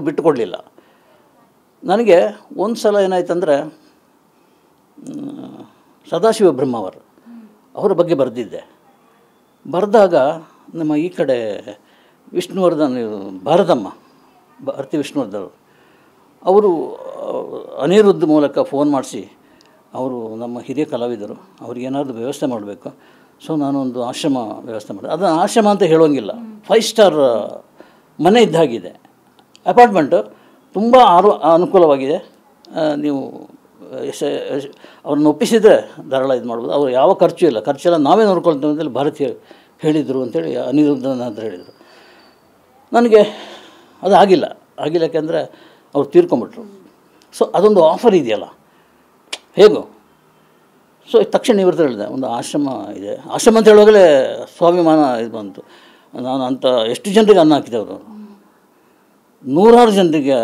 ಬಿಟ್ಟುಕೊಡಲಿಲ್ಲ. ನನಗೆ ಒಂದು ಸಲ ಏನಾಯ್ತಂದರೆ ಸದಾಶಿವ ಬ್ರಹ್ಮಾವರ್ ಅವರ ಬಗ್ಗೆ ಬರೆದಿದ್ದೆ. ಬರೆದಾಗ ನಮ್ಮ ಈ ಕಡೆ ವಿಷ್ಣುವರ್ಧನ್ ಭಾರತಮ್ಮ ಭಾರತಿ ವಿಷ್ಣುವರ್ಧನ್ ಅವರು ಅನಿರುದ್ಧ ಮೂಲಕ ಫೋನ್ ಮಾಡಿಸಿ ಅವರು ನಮ್ಮ ಹಿರಿಯ ಕಲಾವಿದರು, ಅವ್ರಿಗೇನಾದರೂ ವ್ಯವಸ್ಥೆ ಮಾಡಬೇಕು, ಸೊ ನಾನೊಂದು ಆಶ್ರಮ ವ್ಯವಸ್ಥೆ ಮಾಡಿದೆ. ಅದನ್ನು ಆಶ್ರಮ ಅಂತ ಹೇಳೋಂಗಿಲ್ಲ, 5 ಸ್ಟಾರ್ ಮನೆ ಇದ್ದಾಗಿದೆ, ಅಪಾರ್ಟ್ಮೆಂಟು, ತುಂಬ ಅನುಕೂಲವಾಗಿದೆ. ನೀವು ಅವ್ರನ್ನ ಒಪ್ಪಿಸಿದರೆ ಧಾರಾಳ ಇದು ಮಾಡ್ಬೋದು, ಅವ್ರು ಯಾವ ಖರ್ಚು ಇಲ್ಲ, ಖರ್ಚೆಲ್ಲ ನಾವೇ ನೋಡ್ಕೊಳ್ತೀವಿ ಅಂತೇಳಿ ಭಾರತೀಯ ಹೇಳಿದರು ಅಂತೇಳಿ ಅನಿರುದ್ಧನ ಅಂತ ಹೇಳಿದರು. ನನಗೆ ಅದು ಆಗಿಲ್ಲ ಯಾಕೆಂದರೆ ಅವ್ರು ತೀರ್ಕೊಂಬಿಟ್ರು. ಸೊ ಅದೊಂದು ಆಫರ್ ಇದೆಯಲ್ಲ ಹೇಗೋ, ಸೊ ತಕ್ಷಣ ಇವ್ರ ಹತ್ರ ಹೇಳಿದೆ, ಒಂದು ಆಶ್ರಮ ಇದೆ. ಆಶ್ರಮ ಅಂತ ಹೇಳುವಾಗಲೇ ಸ್ವಾಭಿಮಾನ ಇದು ಬಂತು. ನಾನು ಅಂತ ಎಷ್ಟು ಜನರಿಗೆ ಅನ್ನ ಹಾಕಿದವರು, 100 ಜನರಿಗೆ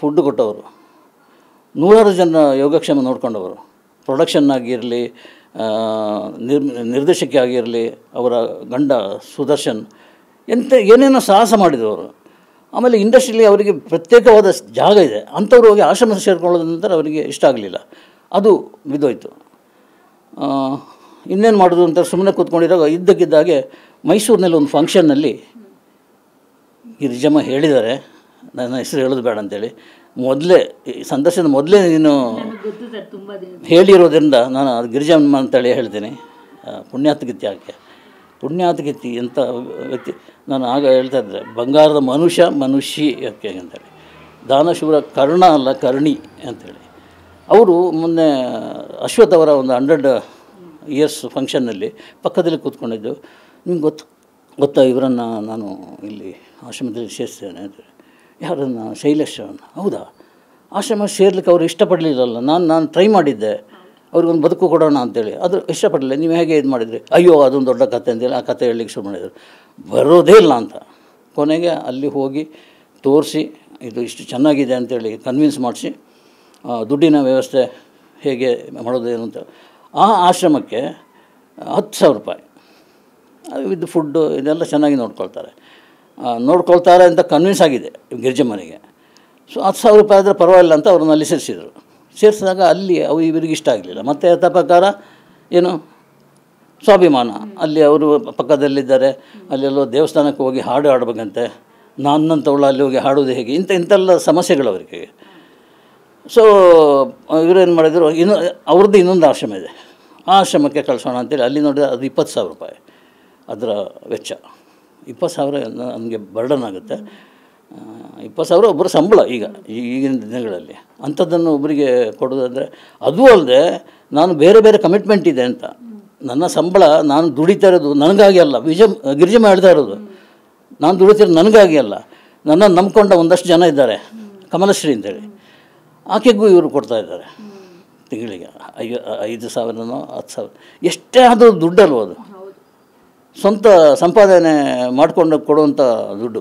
ಫುಡ್ ಕೊಟ್ಟವರು, 100 ಜನ ಯೋಗಕ್ಷೇಮ ನೋಡ್ಕೊಂಡವರು, ಪ್ರೊಡಕ್ಷನ್ ಆಗಿರಲಿ, ನಿರ್ದೇಶಕಿ ಆಗಿರಲಿ, ಅವರ ಗಂಡ ಸುದರ್ಶನ್, ಏನೇನೋ ಸಾಹಸ ಮಾಡಿದವರು. ಆಮೇಲೆ ಇಂಡಸ್ಟ್ರಿಯಲ್ಲಿ ಅವರಿಗೆ ಪ್ರತ್ಯೇಕವಾದ ಜಾಗ ಇದೆ, ಅಂಥವ್ರು ಹೋಗಿ ಆಶ್ರಮ ಸೇರ್ಕೊಳ್ಳೋದ ನಂತರ ಅವರಿಗೆ ಇಷ್ಟ ಆಗಲಿಲ್ಲ, ಅದು ಬಿದ್ದೋಯ್ತು. ಇನ್ನೇನು ಮಾಡೋದು ಅಂತ ಸುಮ್ಮನೆ ಕೂತ್ಕೊಂಡಿರೋ ಇದ್ದಕ್ಕಿದ್ದಾಗೆ ಮೈಸೂರಿನಲ್ಲಿ ಒಂದು ಫಂಕ್ಷನ್ನಲ್ಲಿ ಗಿರಿಜಮ್ಮ ಹೇಳಿದ್ದಾರೆ, ನನ್ನ ಹೆಸರು ಹೇಳೋದು ಬೇಡ ಅಂತೇಳಿ, ಮೊದಲೇ ಸಂದರ್ಶನದ ಮೊದಲೇ ನೀನು ಹೇಳಿರೋದ್ರಿಂದ ನಾನು ಅದು ಗಿರಿಜಮ್ಮ ಅಂತೇಳಿ ಹೇಳ್ತೀನಿ. ಪುಣ್ಯಾತ್ಗಿತ್ತಿ ಆಕೆ, ಪುಣ್ಯಾತ್ಗಿತ್ತಿ ಎಂಥ ವ್ಯಕ್ತಿ. ನಾನು ಆಗ ಹೇಳ್ತಾ ಇದ್ದೆ, ಬಂಗಾರದ ಮನುಷ್ಯ ಯಾಕೆ ಅಂತೇಳಿ, ದಾನಶೂರ ಕರ್ಣ ಅಲ್ಲ ಕರ್ಣಿ ಅಂಥೇಳಿ. ಅವರು ಮೊನ್ನೆ ಅಶ್ವಥ್ ಅವರ ಒಂದು 100 ಇಯರ್ಸ್ ಫಂಕ್ಷನ್ನಲ್ಲಿ ಪಕ್ಕದಲ್ಲಿ ಕೂತ್ಕೊಂಡಿದ್ದು. ನಿಮ್ಗೆ ಗೊತ್ತಾ ಇವರನ್ನು ನಾನು ಇಲ್ಲಿ ಆಶ್ರಮದಲ್ಲಿ ಸೇರಿಸ್ತೇನೆ ಅಂತೇಳಿ. ಯಾರನ್ನು? ಶೈಲೇಶ್ವರನ್ನು. ಹೌದಾ? ಆಶ್ರಮ ಸೇರ್ಲಿಕ್ಕೆ ಅವರು ಇಷ್ಟಪಡಲಿಲ್ಲಲ್ಲ, ನಾನು ಟ್ರೈ ಮಾಡಿದ್ದೆ ಅವ್ರಿಗೊಂದು ಬದುಕು ಕೊಡೋಣ ಅಂತೇಳಿ, ಅದು ಇಷ್ಟಪಡಲಿಲ್ಲ. ನೀವು ಹೇಗೆ ಇದು ಮಾಡಿದ್ರಿ? ಅಯ್ಯೋ ಅದೊಂದು ದೊಡ್ಡ ಕತೆ ಅಂತೇಳಿ ಆ ಕತೆ ಹೇಳಲಿಕ್ಕೆ ಶುರು ಮಾಡಿದರು. ಬರೋದೇ ಇಲ್ಲ ಅಂತ ಕೊನೆಗೆ ಅಲ್ಲಿ ಹೋಗಿ ತೋರಿಸಿ ಇದು ಇಷ್ಟು ಚೆನ್ನಾಗಿದೆ ಅಂತೇಳಿ ಕನ್ವಿನ್ಸ್ ಮಾಡಿಸಿ ದುಡ್ಡಿನ ವ್ಯವಸ್ಥೆ ಹೇಗೆ ಮಾಡೋದೇನು ಅಂತ ಆ ಆಶ್ರಮಕ್ಕೆ 10,000 ರೂಪಾಯಿ ವಿತ್ ಫುಡ್ಡು ಇದೆಲ್ಲ ಚೆನ್ನಾಗಿ ನೋಡ್ಕೊಳ್ತಾರೆ ಅಂತ ಕನ್ವಿನ್ಸ್ ಆಗಿದೆ ಗಿರಿಜಮ್ಮನಿಗೆ. ಸೊ 10,000 ರೂಪಾಯಿ ಆದರೆ ಪರವಾಗಿಲ್ಲ ಅಂತ ಅವ್ರನ್ನ ಅಲ್ಲಿ ಸೇರಿಸಿದಾಗ ಅಲ್ಲಿ ಇವರಿಗೆ ಇಷ್ಟ ಆಗಲಿಲ್ಲ. ಮತ್ತು ಯಥ ಪ್ರಕಾರ ಏನು ಸ್ವಾಭಿಮಾನ, ಅಲ್ಲಿ ಅವರು ಪಕ್ಕದಲ್ಲಿದ್ದಾರೆ, ಅಲ್ಲೆಲ್ಲೋ ದೇವಸ್ಥಾನಕ್ಕೆ ಹೋಗಿ ಹಾಡು ಆಡಬೇಕಂತೆ, ನನ್ನಂಥವಳು ಅಲ್ಲಿ ಹೋಗಿ ಹಾಡೋದು ಹೇಗೆ, ಇಂಥೆಲ್ಲ ಸಮಸ್ಯೆಗಳು ಅವರಿಗೆ. ಸೊ ಇವರೇನು ಮಾಡಿದರು, ಅವ್ರದ್ದು ಇನ್ನೊಂದು ಆಶ್ರಮ ಇದೆ, ಆ ಆಶ್ರಮಕ್ಕೆ ಕಳಿಸೋಣ ಅಂತೇಳಿ ಅಲ್ಲಿ ನೋಡಿದ್ರೆ ಅದು 20,000 ರೂಪಾಯಿ ಅದರ ವೆಚ್ಚ. 20,000 ನನಗೆ ಬರ್ಡನ್ ಆಗುತ್ತೆ. 20,000 ಒಬ್ಬರ ಸಂಬಳ ಈಗಿನ ದಿನಗಳಲ್ಲಿ. ಅಂಥದ್ದನ್ನು ಒಬ್ಬರಿಗೆ ಕೊಡೋದಾದರೆ, ಅದೂ ಅಲ್ಲದೆ ನಾನು ಬೇರೆ ಕಮಿಟ್ಮೆಂಟ್ ಇದೆ ಅಂತ, ನನ್ನ ಸಂಬಳ ನಾನು ದುಡಿತಾ ಇರೋದು ನನಗಾಗಿ ಅಲ್ಲ, ಗಿರಿಜಮ್ಮ ಹೇಳ್ತಾ ಇರೋದು, ನಾನು ದುಡಿತಿರೋದು ನನಗಾಗಿ ಅಲ್ಲ, ನನ್ನನ್ನು ನಂಬ್ಕೊಂಡ ಒಂದಷ್ಟು ಜನ ಇದ್ದಾರೆ, ಕಮಲಶ್ರೀ ಅಂತೇಳಿ, ಆಕೆಗೂ ಇವರು ಕೊಡ್ತಾಯಿದ್ದಾರೆ ತಿಂಗಳಿಗೆ 5,000ನೋ 10,000, ಎಷ್ಟೇ ಆದರೂ ದುಡ್ಡಲ್ವ ಅದು, ಸ್ವಂತ ಸಂಪಾದನೆ ಮಾಡಿಕೊಂಡು ಕೊಡುವಂಥ ದುಡ್ಡು.